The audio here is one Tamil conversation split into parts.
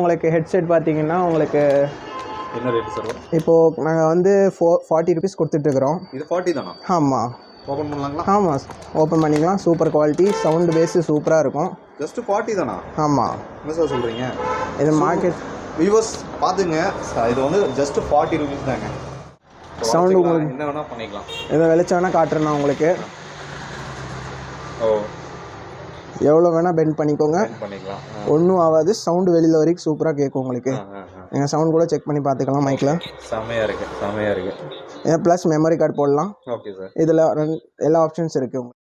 உங்களுக்கு ஹெட்செட் பார்த்தீங்கன்னா உங்களுக்கு என்ன ரேட் சார்? இப்போது நாங்கள் வந்து 40 ருபீஸ் கொடுத்துட்ருக்குறோம். இது 40 தானா? ஆமாம். ஓப்பன் பண்ணலாங்களா? ஆமாம், ஓப்பன் பண்ணிக்கலாம். சூப்பர் குவாலிட்டி, சவுண்டு பேஸு சூப்பராக இருக்கும். ஜஸ்ட் 40 தானா? ஆமாம். என்ன சார் சொல்கிறீங்க? இது மார்க்கெட் வியூவர்ஸ் பார்த்துங்க, இது வந்து ஜஸ்ட் 40 ருபீஸ் தாங்க. சவுண்டு உங்களுக்கு என்ன வேணால் பண்ணிக்கலாம். இதை வெளிச்சம் வேணால் காட்டுறேன்னா உங்களுக்கு எவ்வளோ வேணால் பெண்ட் பண்ணிக்கோங்க, பண்ணிக்கலாம். ஒன்றும் ஆகாது. சவுண்டு வெளியில் வரைக்கும் சூப்பராக கேட்கும் உங்களுக்கு. நீங்கள் சவுண்ட் கூட செக் பண்ணி பார்த்துக்கலாம் மைக்கில். செம்மையாக இருக்குது. ப்ளஸ் மெமரி கார்டு போடலாம். Okay sir. இதில் எல்லா ஆப்ஷன்ஸ் இருக்குது.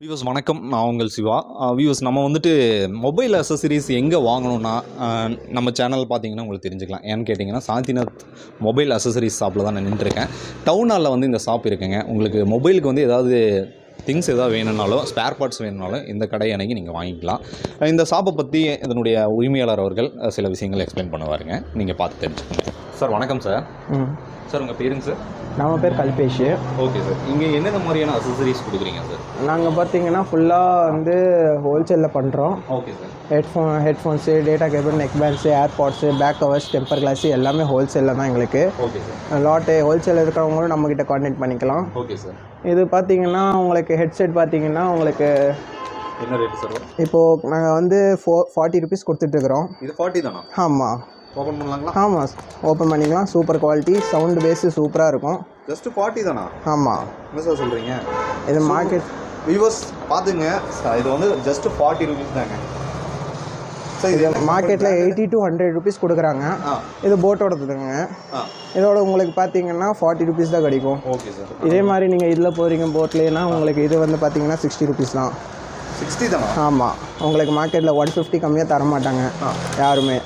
வியூவர்ஸ் வணக்கம், நான் உங்கள் சிவா. வியூவர்ஸ் நம்ம வந்துட்டு மொபைல் அசசரிஸ் எங்கே வாங்கணுன்னா நம்ம சேனல் பார்த்தீங்கன்னா உங்களுக்கு தெரிஞ்சுக்கலாம். ஏன்னு கேட்டிங்கன்னா சாந்திநாத் மொபைல் அசசரிஸ் ஷாப்பில் தான் நான் நின்றுருக்கேன். டவுன் ஹாலில் வந்து இந்த ஷாப் இருக்குங்க. உங்களுக்கு மொபைலுக்கு வந்து ஏதாவது திங்ஸ் எதாவது வேணும்னாலும், ஸ்பேர் பார்ட்ஸ் வேணும்னாலும் இந்த கடையை அன்றைக்கி நீங்கள் வாங்கிக்கலாம். இந்த ஷாப்பை பற்றி இதனுடைய உரிமையாளர் அவர்கள் சில விஷயங்கள் எக்ஸ்பிளைன் பண்ணுவாருங்க. நீங்கள் பார்த்து தெரிஞ்சுக்கோங்க. சார் வணக்கம் சார். சார் உங்கள் பேருங்க சார்? நம்ம பேர் கல்பேஷ். Okay sir. இங்கே என்னென்ன மாதிரியான அசசரிஸ் கொடுக்குறீங்க சார்? நாங்கள் பார்த்தீங்கன்னா ஃபுல்லாக வந்து ஹோல்சேலில் பண்ணுறோம். Okay sir. Headphones, data cable, neck bands, airpods, back covers, temper glass எல்லாமே ஹோல்சேலில் தான் எங்களுக்கு. Okay sir. லாட்டு ஹோல்சேலில் இருக்கிறவங்களும் நம்மக்கிட்ட கான்டெக்ட் பண்ணிக்கலாம். Okay sir. இது பார்த்தீங்கன்னா உங்களுக்கு ஹெட்செட் பார்த்தீங்கன்னா உங்களுக்கு என்ன ரேட் சார்? இப்போது நாங்கள் வந்து 40 ருபீஸ் கொடுத்துட்ருக்குறோம். இது 40 தானா? ஆமாம். ஓப்பன் பண்ணலாங்களா? ஆமாம், ஓப்பன் பண்ணிக்கலாம். சூப்பர் குவாலிட்டி, சவுண்டு பேஸு சூப்பராக இருக்கும். ஜஸ்ட் 40 தானா? ஆமாம். என்ன சார் சொல்கிறீங்க? இது மார்க்கெட் வியூவர்ஸ் பார்த்துங்க, இது வந்து ஜஸ்ட் 40 ருபீஸ் தாங்க. சார் இது மார்க்கெட்டில் 80 to 100 ருபீஸ் கொடுக்குறாங்க. இது போட்டோடதுங்க. இதோட உங்களுக்கு பார்த்தீங்கன்னா 40 ருபீஸ் தான் கிடைக்கும். Okay sir. இதே மாதிரி நீங்கள் இதில் போகிறீங்க போட்லேன்னா உங்களுக்கு இது வந்து பார்த்தீங்கன்னா 60 ருபீஸ் தான். 60 தானா? ஆமாம். உங்களுக்கு மார்க்கெட்டில் 150 கம்மியாக தர மாட்டாங்க யாருமே.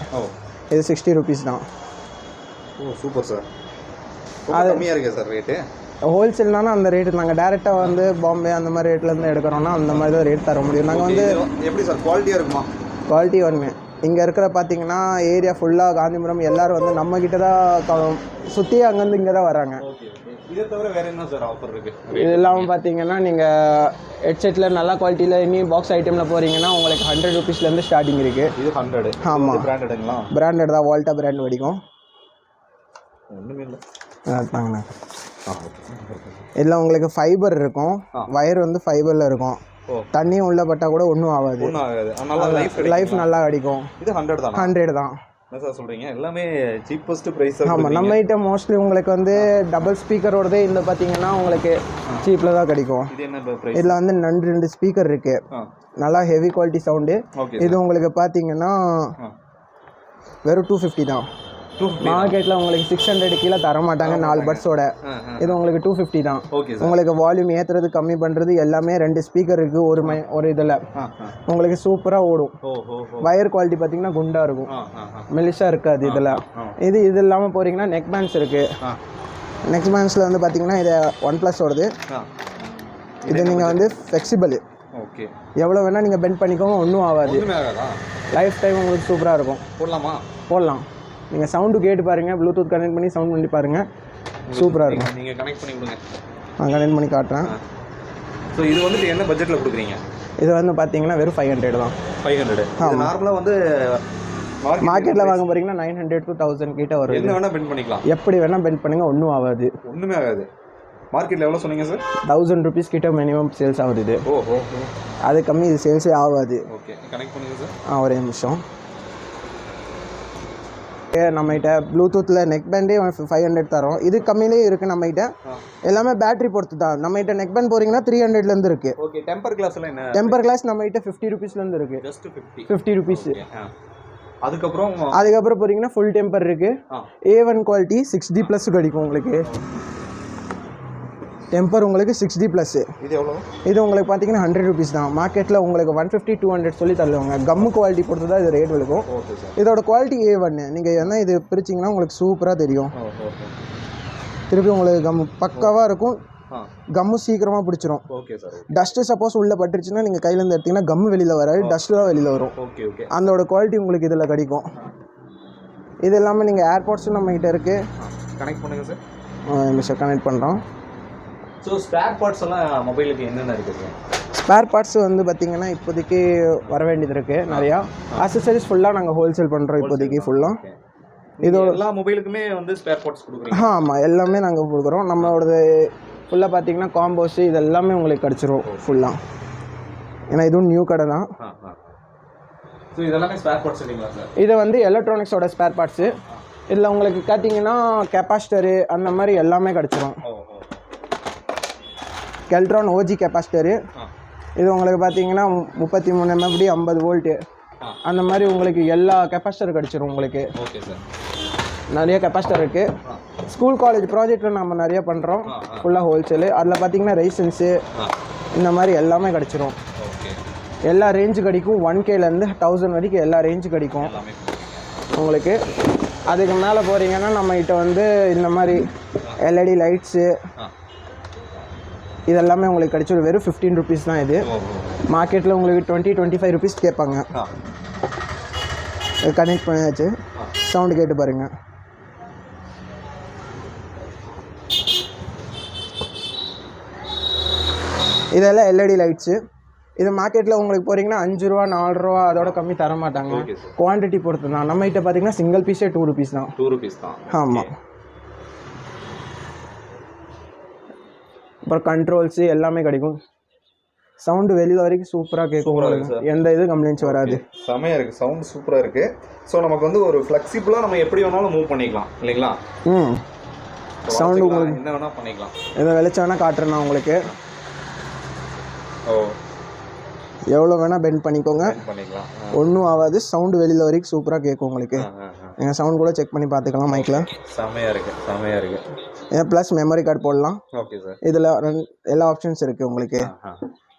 இது 60 ருபீஸ் தான். ஓ சூப்பர் சார். அது கம்மியாக இருக்கே சார் ரேட்டு? ஹோல்சேல்னாலும் அந்த ரேட்டு நாங்கள் டேரெக்டாக வந்து பாம்பே அந்த மாதிரி ரேட்லேருந்து எடுக்கிறோன்னா அந்த மாதிரி தான் ரேட் தர முடியும். நாங்கள் வந்து எப்படி சார் குவாலிட்டியாக இருக்குமா? குவாலிட்டி வருமே. இங்கே இருக்கிற பார்த்தீங்கன்னா ஏரியா ஃபுல்லாக காந்திபுரம் எல்லோரும் வந்து நம்மக்கிட்ட தான் சுற்றி அங்கேருந்து இங்கே தான் வராங்க. இதை தவிர வேறு என்ன சார் ஆஃபர் இருக்குது? இது இல்லாமல் பார்த்தீங்கன்னா நீங்கள் ஹெட்செட்டில் நல்ல குவாலிட்டியில் இனி பாக்ஸ் ஐட்டமில் போகிறீங்கன்னா உங்களுக்கு 100 ருபீஸ்லேருந்து ஸ்டார்டிங் இருக்குது. இது 100? ஆமாம். பிராண்டடுங்களா? பிராண்டட் தான், வால்டா பிராண்ட் வரைக்கும். ஒன்றுமே இல்லை. தாங்கண்ணா. இதில் உங்களுக்கு ஃபைபர் இருக்கும், வயர் வந்து ஃபைபரில் இருக்கும். தண்ணியும் உள்ள பட்டால் கூட ஒன்றும் ஆகாது. லைஃப் நல்லா கிடைக்கும். இது 100 தான்? 100 தான். என்ன சார் சொல்கிறீங்க? எல்லாமே சீப்பஸ்ட் ப்ரைஸ். ஆமாம். நம்ம கிட்ட மோஸ்ட்லி உங்களுக்கு வந்து டபுள் ஸ்பீக்கரோடதே இந்த பார்த்தீங்கன்னா உங்களுக்கு சீப்பில் தான் கிடைக்கும். இது என்ன ப்ரைஸ்? இதில் வந்து 2 ஸ்பீக்கர் இருக்குது, நல்லா ஹெவி குவாலிட்டி சவுண்டு. இது உங்களுக்கு பார்த்தீங்கன்னா வெறும் 250 தான். மார்க்கெட்டில் உங்களுக்கு 600 கீழே தர மாட்டாங்க 4 பட்ஸோட. இது உங்களுக்கு 250 தான். உங்களுக்கு வால்யூம் ஏற்றுறது கம்மி பண்ணுறது எல்லாமே 2 ஸ்பீக்கர் இருக்குது ஒரு இதில். உங்களுக்கு சூப்பராக ஓடும். வயர் குவாலிட்டி பார்த்தீங்கன்னா குண்டாக இருக்கும், மெலிஷாக இருக்காது இதில். இது இல்லாமல் போகிறீங்கன்னா நெக் பேண்ட்ஸ் இருக்குது. நெக் பேண்ட்ஸில் வந்து பார்த்தீங்கன்னா இது OnePlus ஓடுது. இது நீங்கள் வந்து ஃப்ளெக்சிபிள், எவ்வளோ வேணால் நீங்கள் பெண்ட் பண்ணிக்கோங்க, ஒன்றும் ஆகாது. லைஃப் டைம் உங்களுக்கு சூப்பராக இருக்கும். போடலாம். நீங்கள் சவுண்டு கேட்டு பாருங்கள், ப்ளூடூத் கனெக்ட் பண்ணி சவுண்ட் பண்ணி பாருங்கள், சூப்பராக இருக்கும். நீங்கள் கனெக்ட் பண்ணி கொடுங்க. நான் கனெக்ட் பண்ணி காட்டுறேன். ஸோ இது வந்துட்டு என்ன பட்ஜெட்டில் கொடுக்குறீங்க? இது வந்து பார்த்தீங்கன்னா வெறும் 500 தான். 500? நார்மலாக வந்து மார்க்கெட்டில் வாங்க போகிறீங்கன்னா 900 to 1000 கிட்ட வரும். என்ன வேணால் பெண்ட் பண்ணிக்கலாம், எப்படி வேணால் பெண்ட் பண்ணுங்கள், ஒன்றும் ஆகாது. ஒன்றுமே ஆகாது. மார்க்கெட்டில் எவ்வளோ சொன்னீங்க சார்? 1000 ருபீஸ் கிட்ட மினிமம் சேல்ஸ் ஆகுது இது. அது கம்மி இது சேல்ஸே ஆகாது. ஓகே, கனெக்ட் பண்ணுங்க சார். ஒரே நிமிஷம். நம்மகிட்ட ப்ளூடூத்தில் நெக் பேண்டே 500 தரோம். இது கம்மியிலே இருக்குது நம்மகிட்ட. எல்லாமே பேட்டரி பொறுத்து தான். நம்மகிட்ட நெக் பேண்ட் போகிறீங்கன்னா 300லேருந்து இருக்குது. ஓகே. டெம்பர் கிளாஸ்லாம் என்ன? டெம்பர் கிளாஸ் நம்மகிட்ட 50 ருபீஸ்லேருந்து இருக்குது. Just 50 rupees. அதுக்கப்புறம் போகிறீங்கன்னா ஃபுல் டெம்பர் இருக்குது. A1 குவாலிட்டி 6D+ கிடைக்கும் உங்களுக்கு. டெம்பர் உங்களுக்கு 6D+. இது உங்களுக்கு பார்த்தீங்கன்னா 100 rupees தான். மார்க்கெட்டில் உங்களுக்கு 150-200 சொல்லி தள்ளுவாங்க. கம்மு குவாலிட்டி பொறுத்து தான் இது ரேட் விழுக்கும். இதோட குவாலிட்டி A1. நீங்கள் என்ன இது பிரிச்சிங்கன்னா உங்களுக்கு சூப்பராக தெரியும். திருப்பி உங்களுக்கு கம்மு பக்காவாக இருக்கும். கம்மு சீக்கிரமாக பிடிச்சிரும். டஸ்ட்டு சப்போஸ் உள்ளே பட்டுருச்சுன்னா நீங்கள் கையிலேருந்து எடுத்திங்கன்னா கம்மு வெளியில் வராது, டஸ்ட்டு தான் வெளியில் வரும். அதோட குவாலிட்டி உங்களுக்கு இதில் கிடைக்கும். இது இல்லாமல் நீங்கள் ஏர்பாட்ஸும் நம்மகிட்ட இருக்குது. கனெக்ட் பண்ணுங்கள் சார். கனெக்ட் பண்ணுறோம். ஸோ ஸ்பேர் பார்ட்ஸ் எல்லாம் மொபைலுக்கு என்னென்ன இருக்குது? ஸ்பேர் பார்ட்ஸ் வந்து பார்த்திங்கன்னா இப்போதைக்கு வர வேண்டியது இருக்குது நிறையா. அக்சசரிஸ் ஃபுல்லாக நாங்கள் ஹோல்சேல் பண்ணுறோம் இப்போதைக்கு ஃபுல்லாக. இதோட எல்லா மொபைலுக்குமே வந்து ஸ்பேர் பார்ட்ஸ் கொடுக்குறோம். ஆமாம், எல்லாமே நாங்கள் கொடுக்குறோம். நம்மளோடது ஃபுல்லாக பார்த்திங்கன்னா காம்போஸு இது எல்லாமே உங்களுக்கு கிடச்சிரும் ஃபுல்லாக. ஏன்னா இதுவும் நியூ கடை தான். ஸோ இதெல்லாமே ஸ்பேர் பார்ட்ஸ் இல்லைங்களா சார்? இது வந்து எலக்ட்ரானிக்ஸோட ஸ்பேர் பார்ட்ஸு. இதில் உங்களுக்கு பார்த்தீங்கன்னா கெப்பாசிட்டரு அந்த மாதிரி எல்லாமே கிடச்சிரும். Keltron OG capacitor. இது உங்களுக்கு பார்த்தீங்கன்னா 33 MFD 50 வோல்ட்டு அந்த மாதிரி உங்களுக்கு எல்லா கெப்பாசிட்டர் கிடச்சிரும் உங்களுக்கு. Okay sir. நிறைய கெப்பாசிட்டர் இருக்குது. ஸ்கூல் காலேஜ் ப்ராஜெக்டில் நம்ம நிறைய பண்ணுறோம். ஃபுல்லாக ஹோல்சேலு. அதில் பார்த்தீங்கன்னா ரைசன்ஸு இந்த மாதிரி எல்லாமே கிடச்சிரும். எல்லா ரேஞ்சு கிடைக்கும். 1Kலேருந்து 1000 வரைக்கும் எல்லா ரேஞ்சு கிடைக்கும் உங்களுக்கு. அதுக்கு மேலே போகிறீங்கன்னா நம்மகிட்ட வந்து இந்த மாதிரி LED லைட்ஸு இதெல்லாமே உங்களுக்கு கிடைச்சிடும். வெறும் 15 rupees தான் இது. மார்க்கெட்டில் உங்களுக்கு 20-25 rupees கேட்பாங்க. கனெக்ட் பண்ணியாச்சு. சவுண்டு கேட்டு பாருங்கள். இதெல்லாம் LED லைட்ஸு. இது மார்க்கெட்டில் உங்களுக்கு போகிறீங்கன்னா 5 ரூபா 4 ரூபா அதோட கம்மி தர மாட்டாங்க. குவான்டிட்டி பொறுத்து தான். நம்மகிட்ட பார்த்தீங்கன்னா சிங்கிள் பீஸே 2 rupees தான். 2 rupees தான். ஆமாம். அப்புறம் கண்ட்ரோல்ஸு எல்லாமே கிடைக்கும். சவுண்டு வெளியில் வரைக்கும் சூப்பராக கேட்கும். எந்த இது கம்ப்ளைண்ட்ஸ் வராது. செமையாக இருக்குது. சவுண்டு சூப்பராக இருக்குது. ஸோ நமக்கு வந்து ஒரு ஃப்ளெக்சிபிளாக நம்ம எப்படி வேணாலும் மூவ் பண்ணிக்கலாம் இல்லைங்களா? சவுண்டு உங்களுக்கு என்ன வேணால் பண்ணிக்கலாம். எதை வெளிச்சம் வேணால் காட்டுறேன்னா உங்களுக்கு எவ்வளோ வேணால் பெண்ட் பண்ணிக்கோங்க, ஒன்றும் ஆகாது. சவுண்டு வெளியில் வரைக்கும் சூப்பராக கேட்கும் உங்களுக்கு. நீங்கள் சவுண்ட் கூட செக் பண்ணி பார்த்துக்கலாம் மைக்கில். செமையாக இருக்குது, செமையாக இருக்குது. ப்ளஸ் மெமரி கார்டு போடலாம். Okay sir. இதில் எல்லா ஆப்ஷன்ஸ் இருக்குது உங்களுக்கு.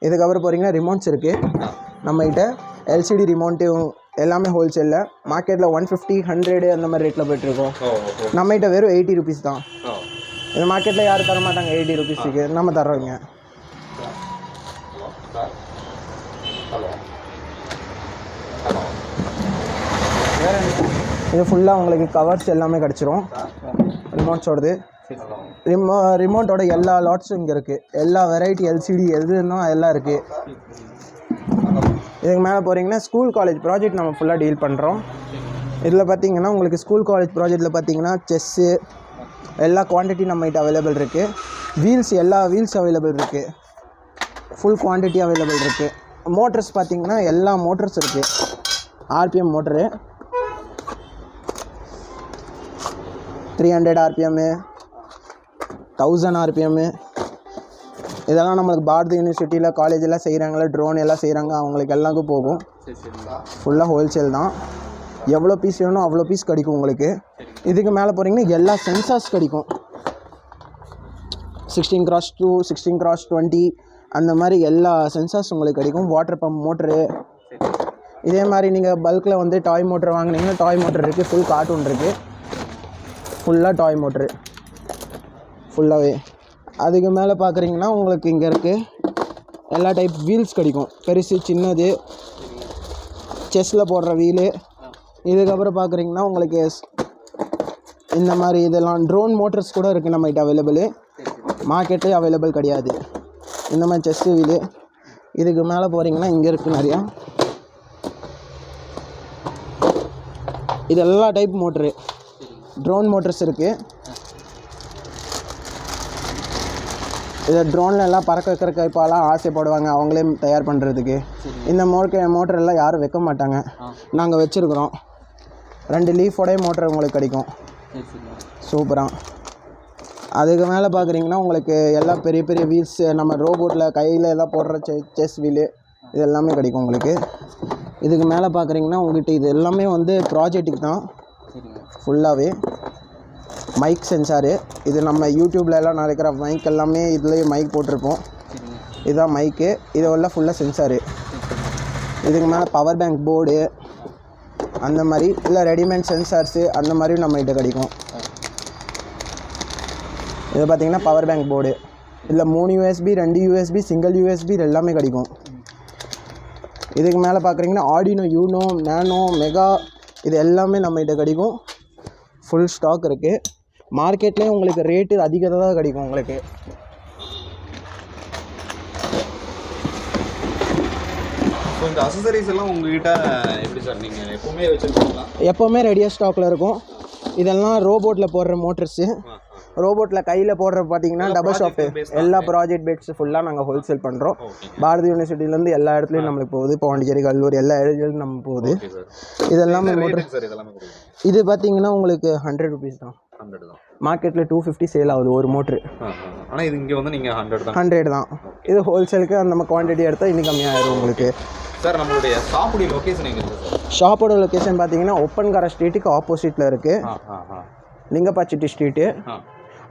இதுக்கப்புறம் போகிறீங்கன்னா ரிமோட்ஸ் இருக்குது நம்மகிட்ட. LCD ரிமோட்டு எல்லாமே ஹோல்சேலில். மார்க்கெட்டில் 150, 100 அந்த மாதிரி ரேட்டில் போய்ட்டுருக்கோம். நம்மகிட்ட வெறும் 80 rupees தான். இது மார்க்கெட்டில் யாரும் தர மாட்டாங்க 80 rupeesக்கு. நம்ம தர்றோங்க. இது ஃபுல்லாக உங்களுக்கு கவர்ஸ் எல்லாமே கிடச்சிரும் ரிமோட்ஸோடது. ரிமோட்டோட எல்லா லாட்ஸும் இங்கே இருக்குது. எல்லா வெரைட்டி LCD எதுன்னா எல்லாம் இருக்குது. இதுக்கு மேலே போகிறீங்கன்னா ஸ்கூல் காலேஜ் ப்ராஜெக்ட் நம்ம ஃபுல்லாக டீல் பண்ணுறோம். இதில் பார்த்தீங்கன்னா உங்களுக்கு ஸ்கூல் காலேஜ் ப்ராஜெக்டில் பார்த்தீங்கன்னா செஸ்ஸு எல்லா குவான்டிட்டி நம்மகிட்ட அவைலபிள் இருக்குது. வீல்ஸ் எல்லா வீல்ஸ் அவைலபிள் இருக்குது. ஃபுல் குவான்டிட்டி அவைலபிள் இருக்குது. மோட்டர்ஸ் பார்த்தீங்கன்னா எல்லா மோட்டர்ஸ் இருக்குது. RPM motor 300 RPM, 1000 RPM. இதெல்லாம் நம்மளுக்கு பாரதி யூனிவர்சிட்டியில் காலேஜெல்லாம் செய்கிறாங்களே, ட்ரோன் எல்லாம் செய்கிறாங்க, அவங்களுக்கு எல்லாருக்கும் போகும். ஃபுல்லாக ஹோல்சேல் தான். எவ்வளோ பீஸ் வேணும் அவ்வளோ பீஸ் கிடைக்கும் உங்களுக்கு. இதுக்கு மேலே போகிறீங்கன்னா எல்லா சென்சார்ஸ் கிடைக்கும். 16x2, 16x20 அந்த மாதிரி எல்லா சென்சார்ஸ் உங்களுக்கு கிடைக்கும். Water pump motor. இதே மாதிரி நீங்கள் பல்கில் வந்து டாய் மோட்டர் வாங்கினீங்கன்னா டாய் மோட்டர் இருக்குது. ஃபுல் கார்ட்டூன் இருக்குது. ஃபுல்லாக டாய் மோட்ரு ஃபுல்லாகவே. அதுக்கு மேலே பார்க்குறீங்கன்னா உங்களுக்கு இங்கே இருக்குது எல்லா டைப் வீல்ஸ் கிடைக்கும். பெருசு சின்னது செஸ்ஸில் போடுற வீலு. இதுக்கப்புறம் பார்க்குறீங்கன்னா உங்களுக்கு இந்த மாதிரி இதெல்லாம் ட்ரோன் மோட்டர்ஸ் கூட இருக்குது நம்மகிட்ட அவைலபிள். மார்க்கெட்டே அவைலபிள் கிடையாது இந்த மாதிரி செஸ்ஸு வீலு. இதுக்கு மேலே போகிறீங்கன்னா இங்கே இருக்குது நிறையா. இது எல்லா டைப் மோட்ரு ட்ரோன் மோட்டர்ஸ் இருக்குது. இதை ட்ரோனில் எல்லாம் பறக்க வைக்கிறக்கு இப்போலாம் ஆசைப்படுவாங்க அவங்களே தயார் பண்ணுறதுக்கு. இந்த மோட்டர் எல்லாம் யாரும் வைக்க மாட்டாங்க, நாங்கள் வச்சுருக்குறோம். 2 லீஃபோடைய மோட்டர் உங்களுக்கு கிடைக்கும் சூப்பராக. அதுக்கு மேலே பார்க்குறீங்கன்னா உங்களுக்கு எல்லாம் பெரிய பெரிய வீல்ஸ் நம்ம ரோபோட்டில் கையில் எல்லாம் போடுற செஸ் வீலு இது எல்லாமே கிடைக்கும் உங்களுக்கு. இதுக்கு மேலே பார்க்குறீங்கன்னா உங்கள்கிட்ட இது எல்லாமே வந்து ப்ராஜெக்ட்டுக்கு தான் ஃபுல்லாகவே. மைக் சென்சாரு, இது நம்ம யூடியூப்ல எல்லாம் நடக்கிற மைக் எல்லாமே இதுலேயே மைக் போட்டிருப்போம். இதுதான் மைக்கு, இது உள்ள ஃபுல்லாக சென்சாரு. இதுக்கு மேலே பவர் பேங்க் போர்டு அந்த மாதிரி, இல்லை ரெடிமேட் சென்சார்ஸு அந்த மாதிரியும் நம்மகிட்ட கிடைக்கும். இது பார்த்திங்கன்னா பவர் பேங்க் போர்டு, இதில் 3 USB 2 USB சிங்கிள் USB எல்லாமே கிடைக்கும். இதுக்கு மேலே பார்க்குறீங்கன்னா ஆர்டினோ யூனோ நேனோ மெகா இது எல்லாமே நம்மகிட்ட கிடைக்கும். ஃபுல் ஸ்டாக் இருக்குது. மார்க்கெட்லேயும் உங்களுக்கு ரேட்டு அதிகமாக தான் கிடைக்கும் உங்களுக்கு. ஸோ இந்த அசசரிஸ் எல்லாம் உங்ககிட்ட எப்படி சார் நீங்கள் எப்போவுமே வச்சுருக்கீங்களா? எப்போவுமே ரெடியாக ஸ்டாக்கில் இருக்கும். இதெல்லாம் ரோபோட்டில் போடுற மோட்டர்ஸு. ரோபோட்டில் கையில் போடுற பார்த்தீங்கன்னா டபுள் ஷாப்பு எல்லா ப்ராஜெக்ட் பேட்ஸ் ஃபுல்லாக நாங்கள் ஹோல்சேல் பண்ணுறோம். பாரதி யூனிவர்சிட்டிலேருந்து எல்லா இடத்துலையும் நம்மளுக்கு போகுது. பாண்டிச்சேரி கல்லூரி எல்லா இடத்துலையும் நம்ம போகுது. இதெல்லாமே மோட்டர். இது பார்த்தீங்கன்னா உங்களுக்கு 100 ருபீஸ் தான். மார்க்கெட்டில் 250 சேல் ஆகுது ஒரு மோட்ரு. ஆனால் இது இங்கே வந்து நீங்கள் 100 தான். இது ஹோல்சேலுக்கு அந்த நம்ம குவான்டிட்டி எடுத்தால் இன்னும் கம்மியாகிடும் உங்களுக்கு. சார் நம்மளுடைய ஷாப்புடைய லொக்கேஷன் எங்கே இருக்குது சார்? ஷாப்போட லொக்கேஷன் பார்த்தீங்கன்னா ஒப்பன்கார ஸ்ட்ரீட்டுக்கு ஆப்போசிட்டில் இருக்குது. லிங்கப்பாச்சிட்டி ஸ்ட்ரீட்டு.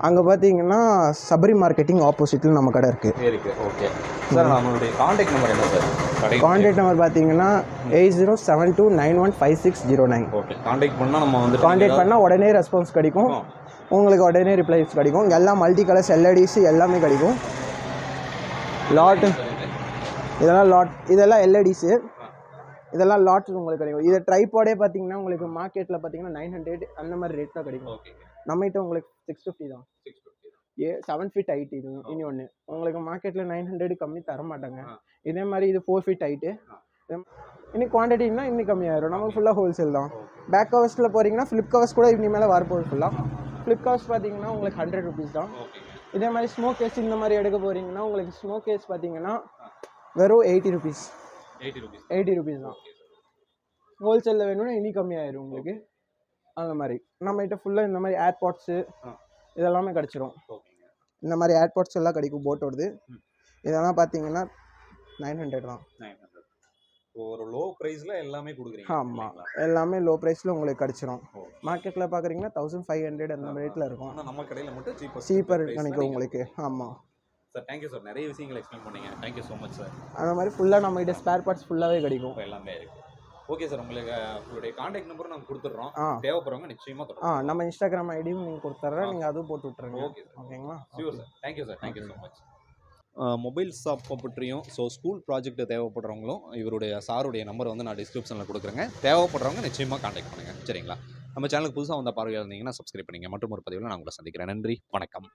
அங்கே பார்த்தீங்கன்னா சபரி மார்க்கெட்டிங் ஆப்போசிட்டில் நம்ம கடை இருக்குது. ஓகே சார், நம்மளுடைய கான்டாக்ட் நம்பர் என்ன சார்? கான்டாக்ட் நம்பர் பார்த்தீங்கன்னா 8072915609. ஓகே, கான்டாக்ட் பண்ணால் நம்ம வந்து கான்டாக்ட் பண்ணால் உடனே ரெஸ்பான்ஸ் கிடைக்கும் உங்களுக்கு, உடனே ரிப்ளைஸ் கிடைக்கும். இங்கே எல்லாம் மல்டி கலர்ஸ் எல்இடிஸ் எல்லாமே கிடைக்கும். லாட்டு இதெல்லாம் எல்இடிஸு, இதெல்லாம் லாட்ஸ் உங்களுக்கு கிடைக்கும். இதை ட்ரைபாடே பார்த்தீங்கன்னா உங்களுக்கு மார்க்கெட்டில் பார்த்தீங்கன்னா 900 அந்த மாதிரி ரேட் தான் கிடைக்கும். நம்மகிட்ட உங்களுக்கு 650 தான். 7 ஃபீட் ஹைட். இது இனி ஒன்று உங்களுக்கு மார்க்கெட்டில் 900 கம்மி தர மாட்டாங்க. இதே மாதிரி இது 4 ஃபீட் ஹைட்டு. இன்னும் குவான்டிட்டின்னா இன்னும் கம்மியாயிரும். நமக்கு ஃபுல்லாக ஹோல்சேல் தான். பேக் கவர்ஸில் போகிறீங்கன்னா ஃப்ளிப் கவர்ஸ் கூட இனி மேலே வரப்போகுது ஃபுல்லாக. ஃப்ளிப் கவர்ஸ் பார்த்தீங்கன்னா உங்களுக்கு 100 ருபீஸ் தான். இதே மாதிரி ஸ்மோக் கேஸ் இந்த மாதிரி எடுக்க போகிறீங்கன்னா உங்களுக்கு ஸ்மோக் கேஸ் பார்த்தீங்கன்னா வெறும் 80 ருபீஸ். 80 ருபீஸ் தான். ஹோல்சேலில் வேணும்னா இனி கம்மியாயிரும் உங்களுக்கு. அந்த மாதிரி நம்மகிட்ட ஃபுல்லாக இந்த மாதிரி ஏர்பாட்ஸு இதெல்லாமே கிடச்சிரும். இந்த மாதிரி ஏர்பாட்ஸ் எல்லாம் கிடைக்கும் போட்டோடது. இதெல்லாம் பார்த்தீங்கன்னா 900 தான். ஒரு லோ ப்ரைஸில் எல்லாமே கொடுக்குறீங்க? ஆமாம், எல்லாமே லோ ப்ரைஸில் உங்களுக்கு கிடச்சிரும். மார்க்கெட்டில் பார்க்குறீங்கன்னா 1500 அந்த ரேட்டில் இருக்கும். நம்ம கடையில் மட்டும் சீப்பர் கிடைக்கும் உங்களுக்கு. ஆமாம் சார், தேங்க்யூ சார், நிறைய விஷயங்கள் எக்ஸ்பிளைன் பண்ணீங்க. Thank you so much sir. அந்த மாதிரி ஃபுல்லாக நம்மகிட்ட ஸ்பேர் பார்ட்ஸ் ஃபுல்லாகவே கிடைக்கும். எல்லாமே இருக்குது. ஓகே சார், உங்களுடைய கான்டாக்ட் நம்பரும் நாங்கள் கொடுத்துட்றோம். தேவைப்படுறவங்க நிச்சயமாக நம்ம இன்ஸ்டாகிராம் ஐடியும் நீங்கள் கொடுத்துட்றேன். நீங்கள் அதுவும் போட்டு விட்ருங்க. ஓகேங்களா? Sure sir. Thank you sir. Thank you so much. Mobile ஷாப்பை பற்றியும் ஸ்கூல் ப்ராஜெக்ட் தேவைப்படுறவங்களும் இவருடைய சாருடைய நம்பரை வந்து நான் டிஸ்கிரிப்ஷனில் கொடுக்குறேங்க. தேவைப்படுறவங்க நிச்சயமாக கான்டாக்ட் பண்ணுங்கள். சரிங்களா? நம்ம சேனலுக்கு புதுசாக வந்த பார்வையாக இருந்தீங்கன்னா சப்ஸ்கிரைப் பண்ணிங்க. மற்றும் ஒரு பதிவில் நான் உங்களை சந்திக்கிறேன். நன்றி, வணக்கம்.